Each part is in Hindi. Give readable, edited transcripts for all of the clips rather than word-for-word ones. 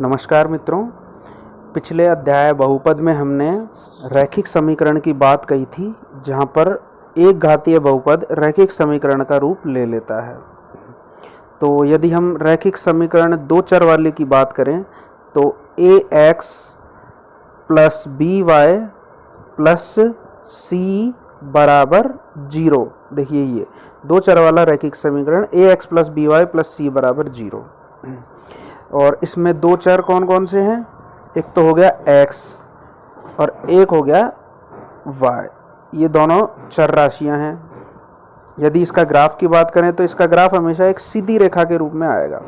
नमस्कार मित्रों, पिछले अध्याय बहुपद में हमने रैखिक समीकरण की बात कही थी, जहाँ पर एक घातीय बहुपद रैखिक समीकरण का रूप ले लेता है। तो यदि हम रैखिक समीकरण दो चर वाले की बात करें तो ax plus B Y plus C बराबर 0। देखिए, ये दो चर वाला रैखिक समीकरण ax plus B Y plus C बराबर 0। और इसमें दो चर कौन कौन से हैं? एक तो हो गया x और एक हो गया y। ये दोनों चर राशियां हैं। यदि इसका ग्राफ की बात करें तो इसका ग्राफ हमेशा एक सीधी रेखा के रूप में आएगा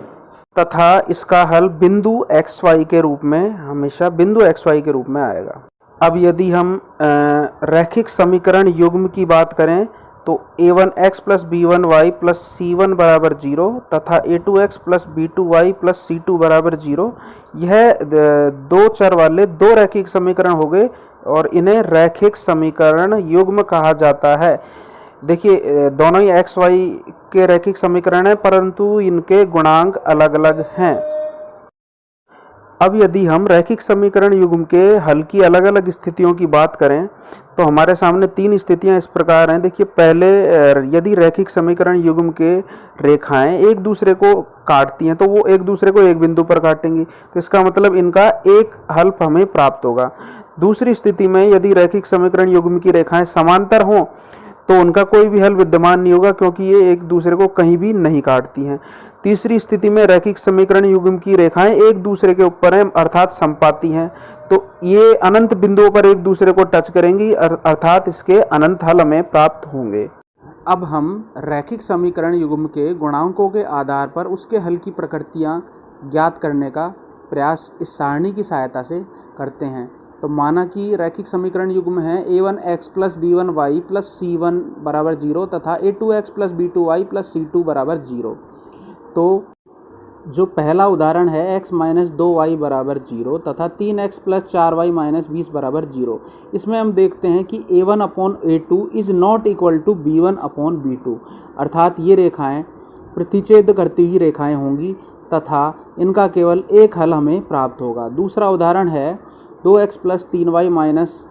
तथा इसका हल बिंदु xy के रूप में, हमेशा बिंदु xy के रूप में आएगा। अब यदि हम रैखिक समीकरण युग्म की बात करें तो a1x plus b1y plus c1 बराबर 0 तथा a2x plus b2y plus c2 बराबर 0, यह दो चर वाले दो रैखिक समीकरण हो गए और इन्हें रैखिक समीकरण युग्म कहा जाता है। देखिए, दोनों ही एक्स वाई के रैखिक समीकरण हैं, परंतु इनके गुणांक अलग अलग हैं। अब यदि हम रैखिक समीकरण युग्म के हल की अलग अलग स्थितियों की बात करें तो हमारे सामने तीन स्थितियां इस प्रकार हैं। देखिए, पहले यदि रैखिक समीकरण युग्म के रेखाएं एक दूसरे को काटती हैं तो वो एक दूसरे को एक बिंदु पर काटेंगी, तो इसका मतलब इनका एक हल हमें प्राप्त होगा। दूसरी स्थिति में यदि रैखिक समीकरण युग्म की रेखाएं समांतर हों तो उनका कोई भी हल विद्यमान नहीं होगा, क्योंकि ये एक दूसरे को कहीं भी नहीं काटती हैं। तीसरी स्थिति में रैखिक समीकरण युग्म की रेखाएं एक दूसरे के ऊपर हैं, अर्थात समपाती हैं, तो ये अनंत बिंदुओं पर एक दूसरे को टच करेंगी, अर्थात इसके अनंत हल हमें प्राप्त होंगे। अब हम रैखिक समीकरण युग्म के गुणांकों के आधार पर उसके हल की प्रकृतियां ज्ञात करने का प्रयास इस सारणी की सहायता से करते हैं। तो माना कि रैखिक समीकरण युग्म है a1x plus b1y plus c1 बराबर 0 तथा a2x plus b2y plus c2 बराबर 0। तो जो पहला उदाहरण है x माइनस 2y बराबर 0 तथा 3x प्लस 4y माइनस 20 बराबर 0, इसमें हम देखते हैं कि a1 upon a2 is not equal to b1 upon b2, अर्थात ये रेखाएं प्रतिच्छेद करती हुई रेखाएं होंगी तथा इनका केवल एक हल हमें प्राप्त होगा। दूसरा उदाहरण है 2x प्लस 3y माइनस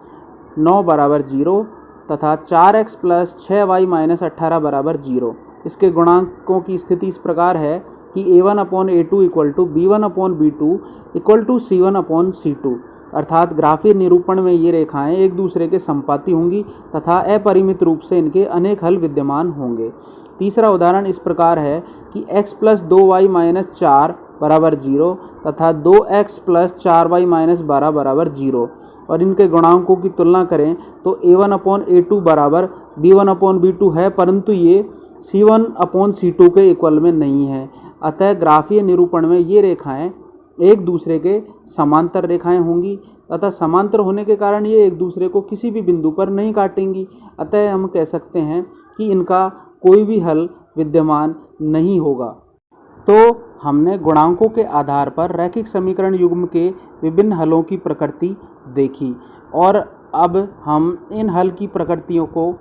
9 बराबर 0 तथा 4x प्लस 6y माइनस 18 बराबर 0। इसके गुणांकों की स्थिति इस प्रकार है कि a1 upon a2 equal to b1 upon b2 equal to c1 upon c2, अर्थात ग्राफीय निरूपण में ये रेखाएं एक दूसरे के समपाती होंगी तथा अपरिमित रूप से इनके अनेक हल विद्यमान होंगे। तीसरा उदाहरण इस प्रकार है कि x प्लस 2y माइनस 4 बराबर 0 तथा 2x प्लस 4y माइनस 12 बराबर 0, और इनके गुणांकों की तुलना करें तो a1 अपॉन a2 बराबर b1 अपॉन b2 है, परंतु ये c1 अपॉन c2 के इक्वल में नहीं है। अतः ग्राफीय निरूपण में ये रेखाएं एक दूसरे के समांतर रेखाएं होंगी तथा समांतर होने के कारण ये एक दूसरे को किसी भी बिंदु पर नहीं काटेंगी। अतः हम कह सकते हैं कि इनका कोई भी हल विद्यमान नहीं होगा। तो हमने गुणांकों के आधार पर रैखिक समीकरण युग्म के विभिन्न हलों की प्रकृति देखी और अब हम इन हल की प्रकृतियों को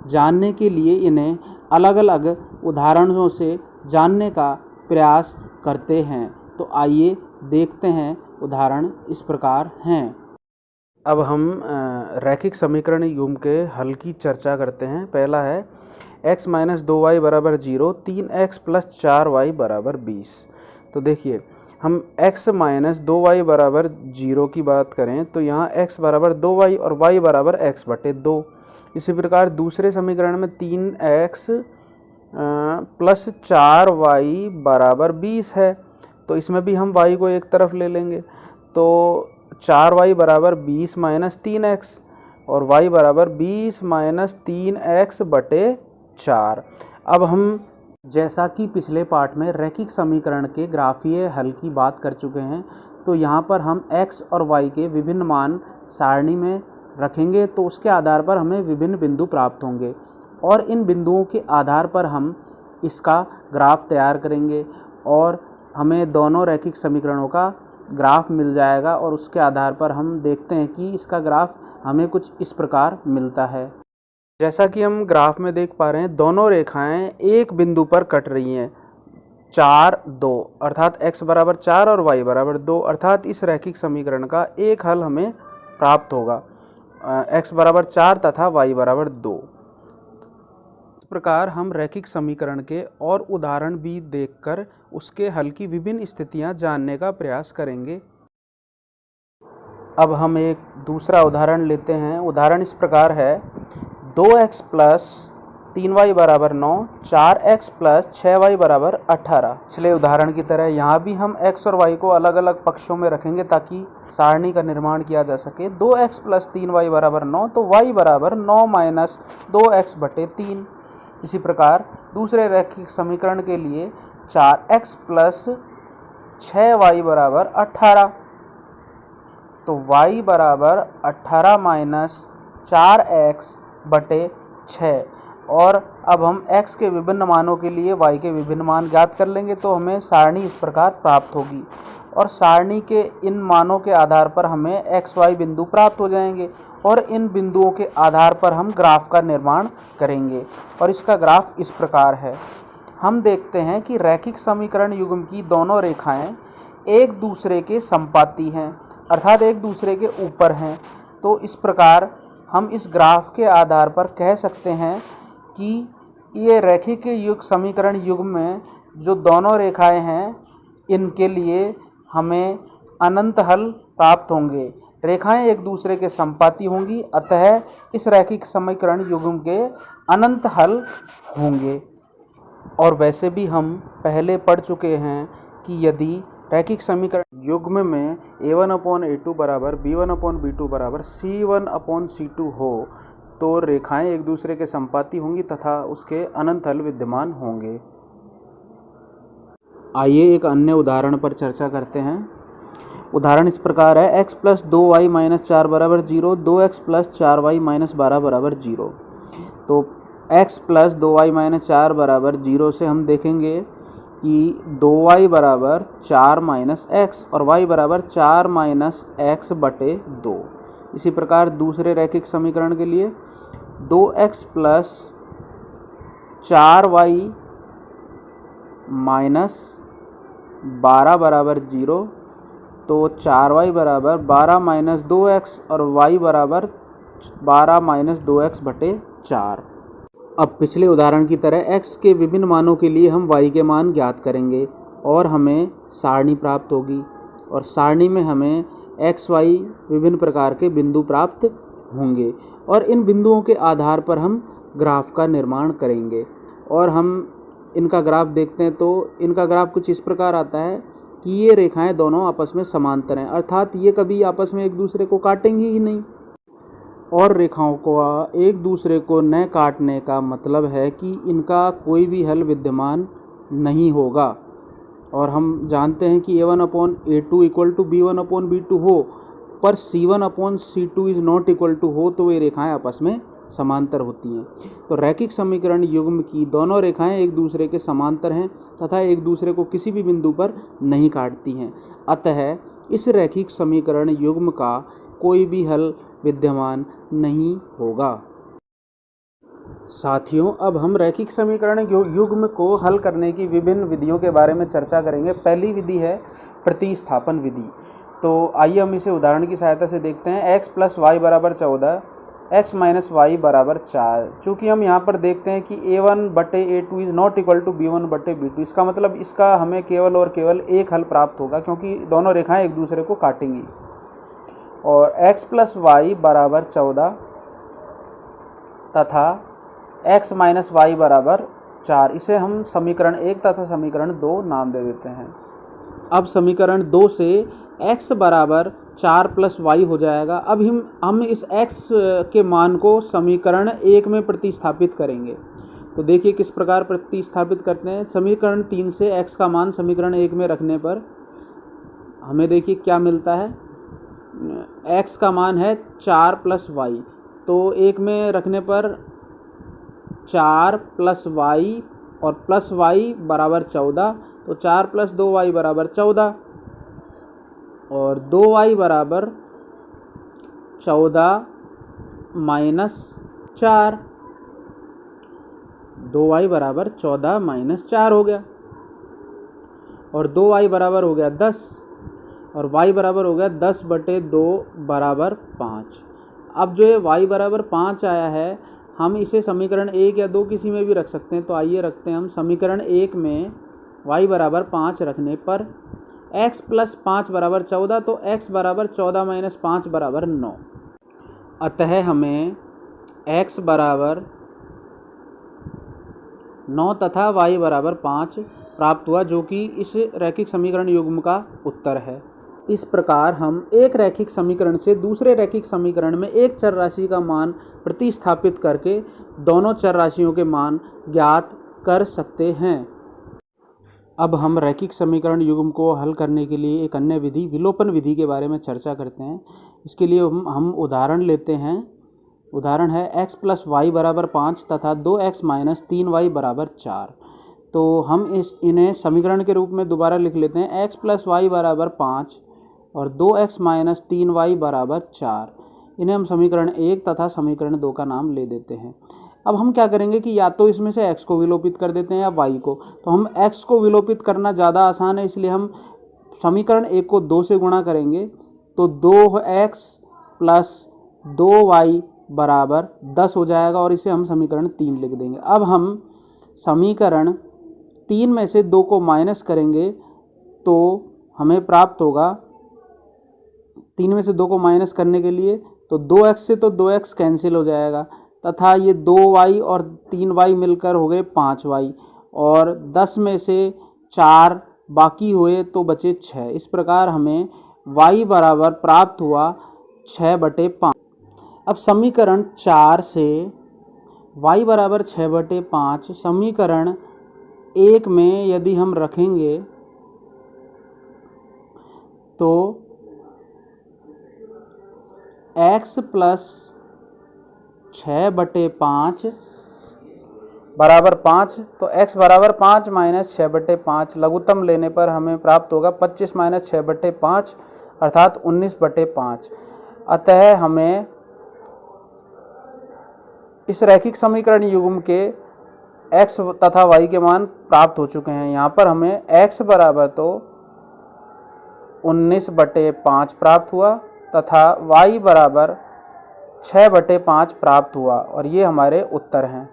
जानने के लिए इन्हें अलग अलग उदाहरणों से जानने का प्रयास करते हैं। तो आइए देखते हैं, उदाहरण इस प्रकार हैं। अब हम रैखिक समीकरण युग्म के हल की चर्चा करते हैं। पहला है x माइनस 2y बराबर 0, 3x प्लस 4y बराबर 20। तो देखिए, हम x माइनस 2y बराबर 0 की बात करें तो यहाँ x बराबर 2y और y बराबर x बटे 2। इसी प्रकार दूसरे समीकरण में 3x प्लस 4y बराबर 20 है, तो इसमें भी हम y को एक तरफ ले लेंगे, तो 4y बराबर 20 माइनस 3x और y बराबर 20 माइनस 3x बटे 4। अब हम जैसा कि पिछले पाठ में रैखिक समीकरण के ग्राफीय हल की बात कर चुके हैं, तो यहाँ पर हम x और y के विभिन्न मान सारणी में रखेंगे, तो उसके आधार पर हमें विभिन्न बिंदु प्राप्त होंगे और इन बिंदुओं के आधार पर हम इसका ग्राफ तैयार करेंगे और हमें दोनों रैखिक समीकरणों का ग्राफ मिल जाएगा और उसके आधार पर हम देखते हैं कि इसका ग्राफ हमें कुछ इस प्रकार मिलता है। जैसा कि हम ग्राफ में देख पा रहे हैं, दोनों रेखाएं एक बिंदु पर कट रही हैं, 4 2 अर्थात x बराबर 4 और y बराबर 2 अर्थात इस रैखिक समीकरण का एक हल हमें प्राप्त होगा, x बराबर 4 तथा y बराबर 2। इस प्रकार हम रैखिक समीकरण के और उदाहरण भी देखकर उसके हल की विभिन्न स्थितियां जानने का प्रयास करेंगे। अब हम एक दूसरा उदाहरण लेते हैं। उदाहरण इस प्रकार है, 2x प्लस 3y बराबर 9, 4x प्लस 6y बराबर 18। पिछले उदाहरण की तरह यहाँ भी हम x और y को अलग अलग पक्षों में रखेंगे ताकि सारणी का निर्माण किया जा सके। 2x प्लस 3y बराबर 9, तो y बराबर 9 माइनस 2x बटे 3। इसी प्रकार दूसरे रैखिक समीकरण के लिए 4x प्लस 6y बराबर 18, तो y बराबर 18 माइनस 4x बटे 6। और अब हम x के विभिन्न मानों के लिए y के विभिन्न मान ज्ञात कर लेंगे तो हमें सारणी इस प्रकार प्राप्त होगी और सारणी के इन मानों के आधार पर हमें x y बिंदु प्राप्त हो जाएंगे और इन बिंदुओं के आधार पर हम ग्राफ का निर्माण करेंगे और इसका ग्राफ इस प्रकार है। हम देखते हैं कि रैखिक समीकरण युग्म की दोनों रेखाएं एक दूसरे के संपाती हैं अर्थात एक दूसरे के ऊपर हैं। तो इस प्रकार हम इस ग्राफ के आधार पर कह सकते हैं कि ये रैखिक समीकरण युग्म में जो दोनों रेखाएं हैं इनके लिए हमें अनंत हल प्राप्त होंगे। रेखाएं एक दूसरे के संपाती होंगी, अतः इस रैखिक समीकरण युग्म के अनंत हल होंगे। और वैसे भी हम पहले पढ़ चुके हैं कि यदि रैखिक समीकरण युग्म में a1/a2 बराबर b1/b2 बराबर c1/c2 हो तो रेखाएं एक दूसरे के संपाती होंगी तथा उसके अनंत हल विद्यमान होंगे। आइए एक अन्य उदाहरण पर चर्चा करते हैं। उदाहरण इस प्रकार है, x प्लस 2y माइनस 4 बराबर 0, 2x प्लस 4y माइनस 12 बराबर 0। तो x प्लस 2y माइनस 4 बराबर 0 से हम देखेंगे कि 2y बराबर 4 माइनस x और y बराबर 4 माइनस x बटे 2। इसी प्रकार दूसरे रैखिक समीकरण के लिए 2x प्लस 4y माइनस 12 बराबर 0, तो 4y बराबर 12 माइनस 2x और y बराबर 12 माइनस 2x बटे 4। अब पिछले उदाहरण की तरह x के विभिन्न मानों के लिए हम y के मान ज्ञात करेंगे और हमें सारणी प्राप्त होगी और सारणी में हमें x y विभिन्न प्रकार के बिंदु प्राप्त होंगे और इन बिंदुओं के आधार पर हम ग्राफ का निर्माण करेंगे। और हम इनका ग्राफ देखते हैं तो इनका ग्राफ कुछ इस प्रकार आता है कि ये रेखाएं दोनों आपस में समांतर हैं अर्थात ये कभी आपस में एक दूसरे को काटेंगी ही नहीं। और रेखाओं को एक दूसरे को न काटने का मतलब है कि इनका कोई भी हल विद्यमान नहीं होगा। और हम जानते हैं कि a1/a2 इक्वल टू b1/b2 हो पर c1/c2 is not equal to हो तो वे रेखाएं आपस में समांतर होती हैं। तो रैखिक समीकरण युग्म की दोनों रेखाएं एक दूसरे के समांतर हैं तथा एक दूसरे को किसी भी बिंदु पर नहीं काटती हैं, अतः इस रैखिक समीकरण युग्म का कोई भी हल विद्यमान नहीं होगा। साथियों, अब हम रैखिक समीकरण युग्म को हल करने की विभिन्न विधियों के बारे में चर्चा करेंगे। पहली विधि है प्रतिस्थापन विधि। तो आइए हम इसे उदाहरण की सहायता से देखते हैं। x प्लस वाई बराबर 14, x माइनस वाई बराबर 4। चूँकि हम यहाँ पर देखते हैं कि a1/a2 is not equal to b1/b2, इसका मतलब इसका हमें केवल और केवल एक हल प्राप्त होगा क्योंकि दोनों रेखाएं एक दूसरे को काटेंगी। और x प्लस वाई बराबर 14 तथा x माइनस वाई बराबर 4, इसे हम समीकरण 1 तथा समीकरण 2 नाम दे देते हैं। अब समीकरण 2 से x बराबर 4 प्लस वाई हो जाएगा। अब हम इस x के मान को समीकरण 1 में प्रतिस्थापित करेंगे। तो देखिए किस प्रकार प्रतिस्थापित करते हैं। समीकरण 3 से x का मान समीकरण 1 में रखने पर हमें देखिए क्या मिलता है। x का मान है 4 प्लस वाई, तो 1 में रखने पर 4 प्लस वाई और प्लस वाई बराबर 14, तो 4 प्लस 2y बराबर 14 और 2y बराबर 14 माइनस 4, 2y बराबर 14 माइनस 4 हो गया। और 2y बराबर हो गया 10 और y बराबर हो गया 10/2 बराबर 5। अब जो ये y बराबर 5 आया है, हम इसे समीकरण 1 या 2 किसी में भी रख सकते हैं। तो आइए रखते हैं हम समीकरण 1 में y बराबर 5 रखने पर x + 5 बराबर 14, तो x बराबर 14 - 5 बराबर 9। अतः हमें x बराबर 9 तथा y बराबर 5 प्राप्त हुआ, जो कि इस रैखिक समीकरण युग्म का उत्तर है। इस प्रकार हम एक रैखिक समीकरण से दूसरे रैखिक समीकरण में एक चर राशि का मान प्रतिस्थापित करके दोनों चर राशियों के मान ज्ञात कर सकते हैं। अब हम रैखिक समीकरण युग्म को हल करने के लिए एक अन्य विधि विलोपन विधि के बारे में चर्चा करते हैं। इसके लिए हम उदाहरण लेते हैं। उदाहरण है x + y बराबर 5 तथा 2x - 3y बराबर 4। तो हम इन्हें समीकरण के रूप में दोबारा लिख लेते हैं। x + y बराबर 5 और 2x - 3y बराबर 4। इन्हें हम समीकरण 1 तथा समीकरण 2 का नाम ले देते हैं। अब हम क्या करेंगे कि या तो इसमें से x को विलोपित कर देते हैं या y को। तो हम x को विलोपित करना ज़्यादा आसान है, इसलिए हम समीकरण 1 को 2 से गुणा करेंगे। तो 2x + 2y बराबर 10 हो जाएगा और इसे हम समीकरण 3 लिख देंगे। अब हम समीकरण 3 में से 2 को माइनस करेंगे तो हमें प्राप्त होगा, 3 में से 2 को माइनस करने के लिए तो 2x से तो 2x कैंसिल हो जाएगा तथा ये 2y और 3y मिलकर हो गए 5y और 10 में से 4 बाकी हुए तो बचे 6। इस प्रकार हमें y बराबर प्राप्त हुआ 6/5। अब समीकरण 4 से y बराबर 6/5 समीकरण 1 में यदि हम रखेंगे तो x + 6/5 बराबर 5। तो x बराबर 5 - 6/5 लघुत्तम लेने पर हमें प्राप्त होगा 25 - 6/5 अर्थात 19/5। अतः हमें इस रैखिक समीकरण युग्म के x तथा y के मान प्राप्त हो चुके हैं। यहाँ पर हमें x बराबर तो 19/5 प्राप्त हुआ तथा y बराबर 6/5 प्राप्त हुआ और ये हमारे उत्तर हैं।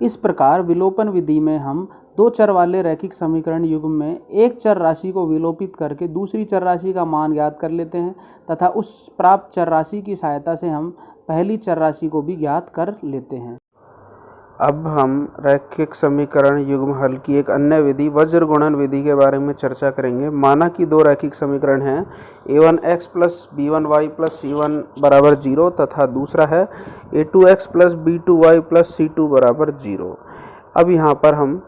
इस प्रकार विलोपन विधि में हम दो चर वाले रैखिक समीकरण युग्म में एक चर राशि को विलोपित करके दूसरी चर राशि का मान ज्ञात कर लेते हैं तथा उस प्राप्त चर राशि की सहायता से हम पहली चर राशि को भी ज्ञात कर लेते हैं। अब हम रैखिक समीकरण युग्म हल की एक अन्य विधि वज्र गुणन विधि के बारे में चर्चा करेंगे। माना कि दो रैखिक समीकरण हैं a1x + b1y + c1 बराबर 0 तथा दूसरा है a2x + b2y + c2 बराबर 0। अब यहाँ पर हम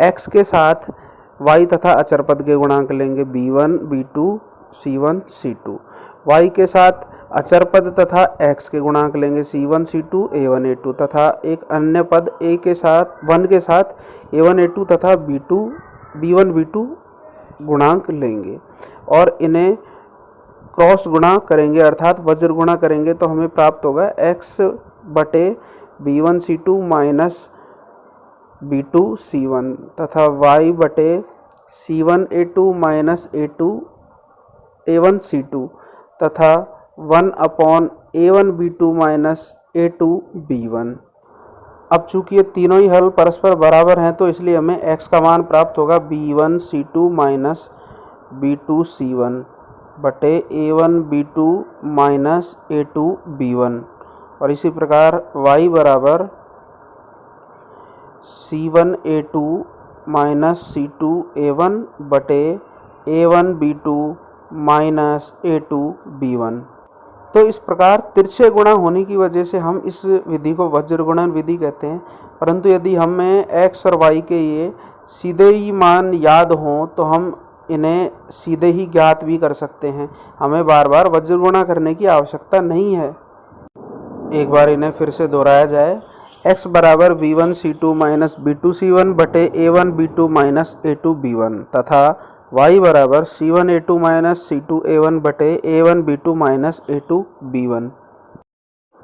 x के साथ y तथा अचर पद के गुणांक लेंगे b1 b2 c1 c2। y के साथ अचर पद तथा x के गुणांक लेंगे c1 c2 a1 a2 तथा एक अन्य पद a के साथ 1 के साथ a1 a2 तथा b1 b2 गुणांक लेंगे और इन्हें क्रॉस गुणा करेंगे अर्थात वज्र गुणा करेंगे तो हमें प्राप्त होगा x बटे b1 c2 minus b2 c1 तथा y बटे c1 a2 minus a1 c2 तथा 1/a1 b2 minus a2 b1। अब चूंकि ये तीनों ही हल परस्पर बराबर हैं तो इसलिए हमें x का मान प्राप्त होगा b1 c2 minus b2 c1 बटे a1 b2 minus a2 b1 और इसी प्रकार y बराबर c1 a2 minus c2 a1 बटे a1 b2 minus a2 b1। तो इस प्रकार तिरछे गुणा होने की वजह से हम इस विधि को वज्र गुणन विधि कहते हैं। परंतु यदि हमें x और y के ये सीधे ही मान याद हों तो हम इन्हें सीधे ही ज्ञात भी कर सकते हैं, हमें बार बार वज्र गुणा करने की आवश्यकता नहीं है। एक बार इन्हें फिर से दोहराया जाए। x बराबर b1 c2 minus b2 c1 बटे a1 b2 minus a2 b1 तथा y बराबर c1 a2 minus c2 a1 बटे a1 b2 minus a2 b1।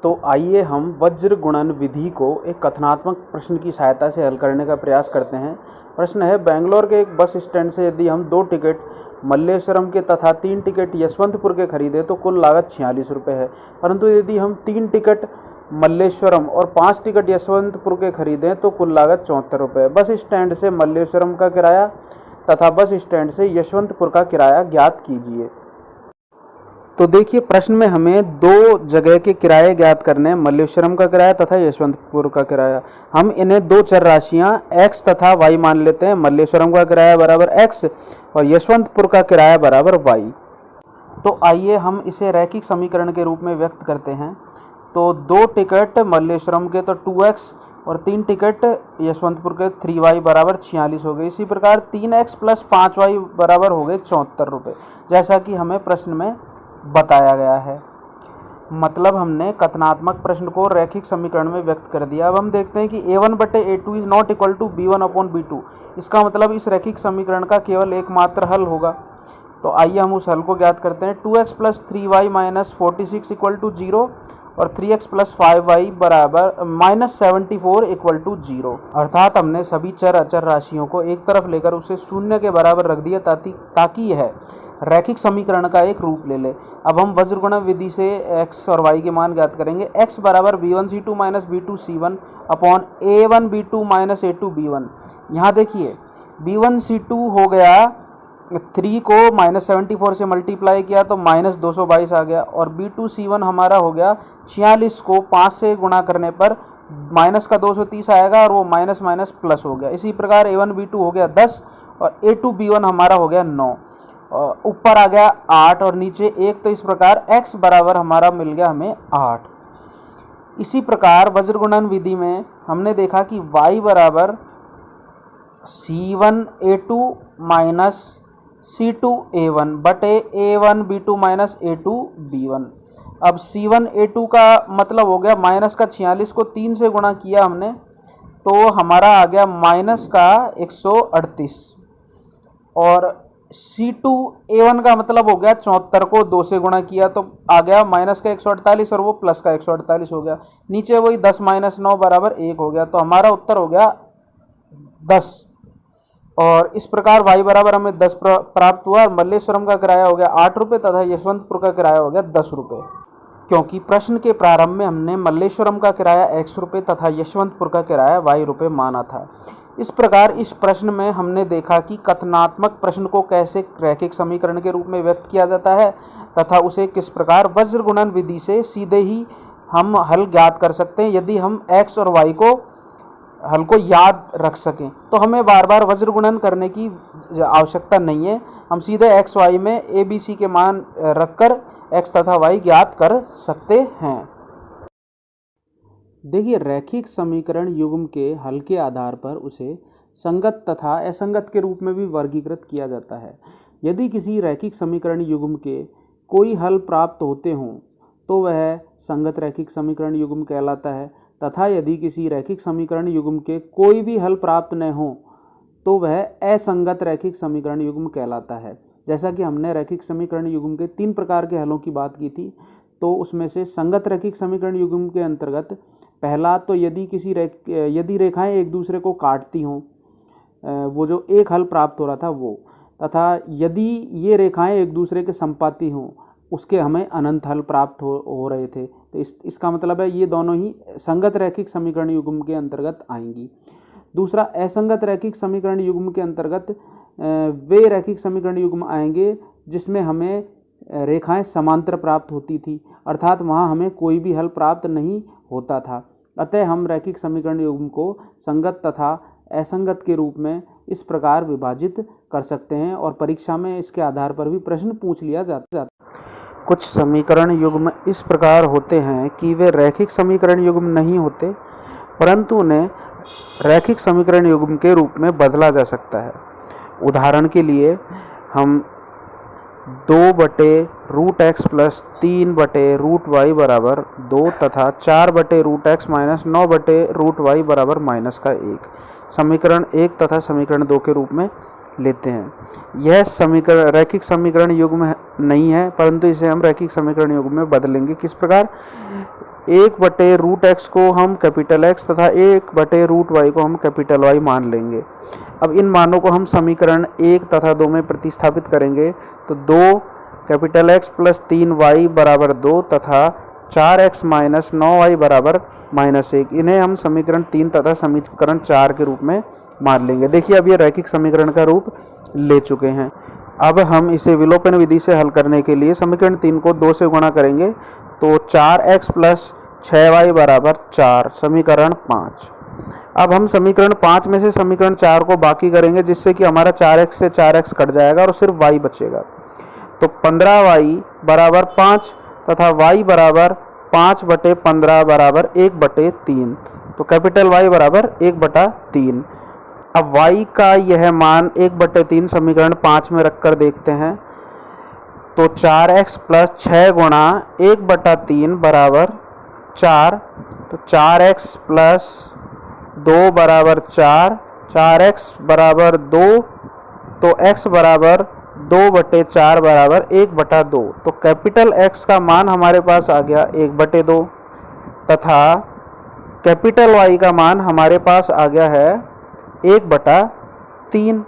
तो आइए हम वज्र गुणन विधि को एक कथनात्मक प्रश्न की सहायता से हल करने का प्रयास करते हैं। प्रश्न है, बेंगलोर के एक बस स्टैंड से यदि हम 2 टिकट मल्लेश्वरम के तथा 3 टिकट यशवंतपुर के खरीदे तो कुल लागत 46 रुपये है, परंतु यदि हम 3 टिकट मल्लेश्वरम और 5 टिकट यशवंतपुर के खरीदें तो कुल लागत 74 रुपये है। बस स्टैंड से मल्लेश्वरम का किराया तथा बस स्टैंड से यशवंतपुर का किराया ज्ञात कीजिए। तो देखिए, प्रश्न में हमें 2 जगह के किराए ज्ञात करने हैं, मल्लेश्वरम का किराया तथा यशवंतपुर का किराया। हम इन्हें 2 चर राशियां x तथा y मान लेते हैं। मल्लेश्वरम का किराया बराबर x और यशवंतपुर का किराया बराबर y। तो आइए हम इसे रैखिक समीकरण के रूप में व्यक्त करते हैं। तो 2 टिकट मल्लेश्वरम के तो 2x और 3 टिकट यशवंतपुर के 3y बराबर 46 हो गए। इसी प्रकार 3x प्लस 5y बराबर हो गए 74 रुपये, जैसा कि हमें प्रश्न में बताया गया है। मतलब हमने कथनात्मक प्रश्न को रैखिक समीकरण में व्यक्त कर दिया। अब हम देखते हैं कि a1 बटे a2 is not equal to b1 upon b2। इसका मतलब इस रैखिक समीकरण का केवल एकमात्र हल होगा। तो आइए हम उस हल को ज्ञात करते हैं। 2x plus 3y minus 46 equal to 0 और 3x प्लस 5y बराबर माइनस 74 इक्वल टू 0। अर्थात हमने सभी चर अचर राशियों को एक तरफ लेकर उसे शून्य के बराबर रख दिया ताकि यह रैखिक समीकरण का एक रूप ले ले। अब हम वज्रगुणन विधि से x और y के मान ज्ञात करेंगे। x बराबर b1c2 minus b2c1 upon a1b2 minus a2b1। यहाँ देखिए, b1c2 हो गया 3 को माइनस 74 से मल्टीप्लाई किया तो माइनस 222 आ गया, और b2c1 हमारा हो गया 46 को 5 से गुणा करने पर माइनस का 230 आएगा और वो माइनस माइनस प्लस हो गया। इसी प्रकार a1b2 हो गया 10 और a2b1 हमारा हो गया 9। ऊपर आ गया 8 और नीचे 1, तो इस प्रकार x बराबर हमारा मिल गया हमें 8। इसी प्रकार वज्रगुणन विधि में हमने देखा कि y बराबर c1a2 माइनस c2a1 बटे a1b2 माइनस a2b1। अब c1a2 का मतलब हो गया माइनस का 46 को 3 से गुणा किया हमने तो हमारा आ गया माइनस का 138, और c2a1 का मतलब हो गया 74 को 2 से गुणा किया तो आ गया माइनस का 148 और वो प्लस का 148 हो गया। नीचे वही 10 माइनस 9 बराबर 1 हो गया, तो हमारा उत्तर हो गया 10। और इस प्रकार y बराबर हमें 10 प्राप्त हुआ। मल्लेश्वरम का किराया हो गया 8 रुपये तथा यशवंतपुर का किराया हो गया 10 रुपये, क्योंकि प्रश्न के प्रारंभ में हमने मल्लेश्वरम का किराया x रुपये तथा यशवंतपुर का किराया y रुपये माना था। इस प्रकार इस प्रश्न में हमने देखा कि कथनात्मक प्रश्न को कैसे रैखिक समीकरण के रूप में व्यक्त किया जाता है तथा उसे किस प्रकार वज्रगुणन विधि से सीधे ही हम हल ज्ञात कर सकते हैं। यदि हम x और y को हल को याद रख सकें तो हमें बार बार वज्रगुणन करने की आवश्यकता नहीं है। हम सीधे x y में a b c के मान रखकर x तथा y ज्ञात कर सकते हैं। देखिए, रैखिक समीकरण युग्म के हल के आधार पर उसे संगत तथा असंगत के रूप में भी वर्गीकृत किया जाता है। यदि किसी रैखिक समीकरण युग्म के कोई हल प्राप्त होते हों तो वह संगत रैखिक समीकरण युग्म कहलाता है, तथा यदि किसी रैखिक समीकरण युग्म के कोई भी हल प्राप्त न हो तो वह असंगत रैखिक समीकरण युग्म कहलाता है। जैसा कि हमने रैखिक समीकरण युग्म के 3 प्रकार के हलों की बात की थी, तो उसमें से संगत रैखिक समीकरण युग्म के अंतर्गत पहला तो यदि रेखाएं एक दूसरे को काटती हों, वो जो एक हल प्राप्त हो रहा था वो, तथा यदि ये रेखाएं एक दूसरे के संपाती हों उसके हमें अनंत हल प्राप्त हो रहे थे। तो इसका मतलब है ये दोनों ही संगत रैखिक समीकरण युग्म के अंतर्गत आएंगी। दूसरा, असंगत रैखिक समीकरण युग्म के अंतर्गत वे रैखिक समीकरण युग्म आएंगे जिसमें हमें रेखाएं समांतर प्राप्त होती थी, अर्थात वहाँ हमें कोई भी हल प्राप्त नहीं होता था। अतः हम रैखिक समीकरण युग्म को संगत तथा असंगत के रूप में इस प्रकार विभाजित कर सकते हैं, और परीक्षा में इसके आधार पर भी प्रश्न पूछ लिया जाता। कुछ समीकरण युग्म इस प्रकार होते हैं कि वे रैखिक समीकरण युग्म नहीं होते, परंतु उन्हें रैखिक समीकरण युग्म के रूप में बदला जा सकता है। उदाहरण के लिए हम 2 बटे रूट एक्स प्लस 3 बटे रूट वाई बराबर 2 तथा 4 बटे रूट एक्स माइनस 9 बटे रूट वाई बराबर माइनस का 1 समीकरण 1 तथा समीकरण 2 के रूप में लेते हैं। यह समीकरण रैखिक समीकरण युग्म नहीं है, परंतु इसे हम रैखिक समीकरण युग्म में बदलेंगे। किस प्रकार? 1/√x को हम कैपिटल X तथा 1/√y को हम कैपिटल Y मान लेंगे। अब इन मानों को हम समीकरण 1 तथा 2 में प्रतिस्थापित करेंगे तो 2 कैपिटल X प्लस 3y बराबर 2 तथा 4x माइनस 9y बराबर -1, इन्हें हम समीकरण 3 तथा समीकरण 4 के रूप में मान लेंगे। देखिए अब ये रैखिक समीकरण का रूप ले चुके हैं। अब हम इसे विलोपन विधि से हल करने के लिए समीकरण 3 को 2 से गुणा करेंगे तो 4x प्लस 6y बराबर 4, समीकरण 5। अब हम समीकरण 5 में से समीकरण 4 को बाकी करेंगे जिससे कि हमारा 4x से 4x कट जाएगा और सिर्फ y बचेगा। तो 15y बराबर 5 तथा y बराबर 5/15 बराबर 1/3, तो कैपिटल Y बराबर 1/3। अब y का यह मान 1/3 समीकरण 5 में रखकर देखते हैं तो 4x प्लस 6 गुणा 1/3 बराबर 4, तो 4x प्लस 2 बराबर 4, 4x बराबर 2, तो x बराबर 2/4 बराबर 1/2, तो कैपिटल X का मान हमारे पास आ गया 1/2 तथा कैपिटल Y का मान हमारे पास आ गया है 1/3।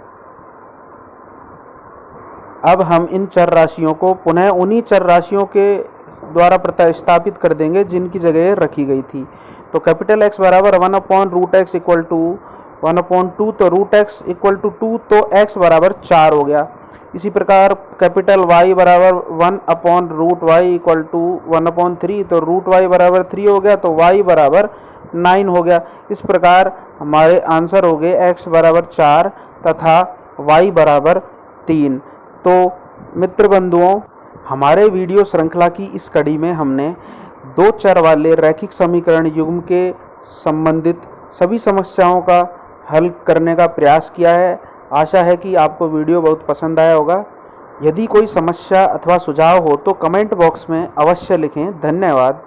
अब हम इन चर राशियों को पुनः उन्हीं चर राशियों के द्वारा प्रतिस्थापित कर देंगे जिनकी जगह रखी गई थी। तो कैपिटल X बराबर 1/√x इक्वल टू 1/2, तो √x इक्वल टू 2, तो x बराबर 4 हो गया। इसी प्रकार कैपिटल Y बराबर 1/√y इक्वल टू 1/3, तो √y बराबर 3 हो गया, तो y बराबर 9 हो गया। इस प्रकार हमारे आंसर हो गए x बराबर 4 तथा y बराबर 3। तो मित्र बंधुओं, हमारे वीडियो श्रृंखला की इस कड़ी में हमने 2 चर वाले रैखिक समीकरण युग्म के संबंधित सभी समस्याओं का हल करने का प्रयास किया है। आशा है कि आपको वीडियो बहुत पसंद आया होगा। यदि कोई समस्या अथवा सुझाव हो तो कमेंट बॉक्स में अवश्य लिखें। धन्यवाद।